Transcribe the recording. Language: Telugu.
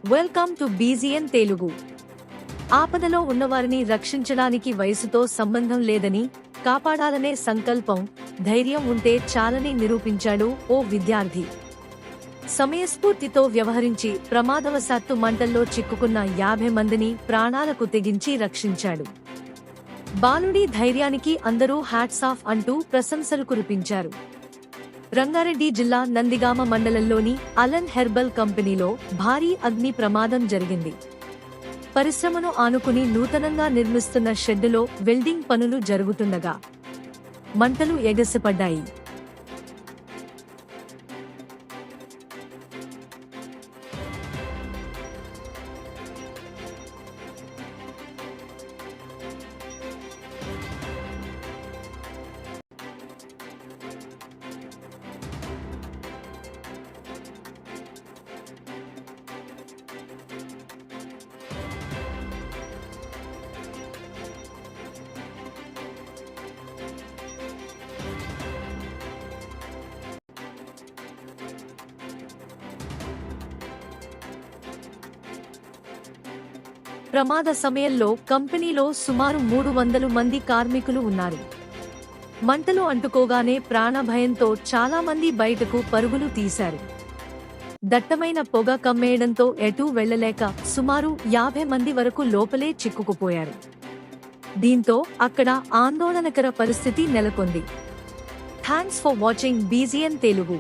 Welcome to బీజీఎన్ Telugu. ఆపదలో ఉన్నవారిని రక్షించడానికి వయసుతో సంబంధం లేదని, కాపాడాలనే సంకల్పం, ధైర్యం ఉంటే చాలని నిరూపించాడు ఓ విద్యార్థి. సమయస్ఫూర్తితో వ్యవహరించి ప్రమాదవశాత్తు మంటల్లో చిక్కుకున్న 50 మందిని ప్రాణాలకు తెగించి రక్షించాడు. బాలుడి ధైర్యానికి అందరూ హ్యాట్స్ ఆఫ్ అంటూ ప్రశంసలు కురిపించారు. రంగారెడ్డి జిల్లా నందిగామ మండలంలోని అలన్ హెర్బల్ కంపెనీలో భారీ అగ్ని ప్రమాదం జరిగింది. పరిశ్రమను ఆనుకుని నూతనంగా నిర్మిస్తున్న షెడ్డులో వెల్డింగ్ పనులు జరుగుతుండగా మంటలు ఎగసిపడ్డాయి. ప్రమాద సమయంలో కంపెనీలో సుమారు 300 మంది కార్మికులు ఉన్నారు. మంటలు అంటుకోగానే ప్రాణభయంతో చాలా మంది బయటకు పరుగులు తీశారు. దట్టమైన పొగ కమ్మేయడంతో ఎటూ వెళ్లలేక సుమారు 50 మంది వరకు లోపలే చిక్కుకుపోయారు. దీంతో అక్కడ ఆందోళనకర పరిస్థితి నెలకొంది. Thanks for watching బీజీఎన్ Telugu.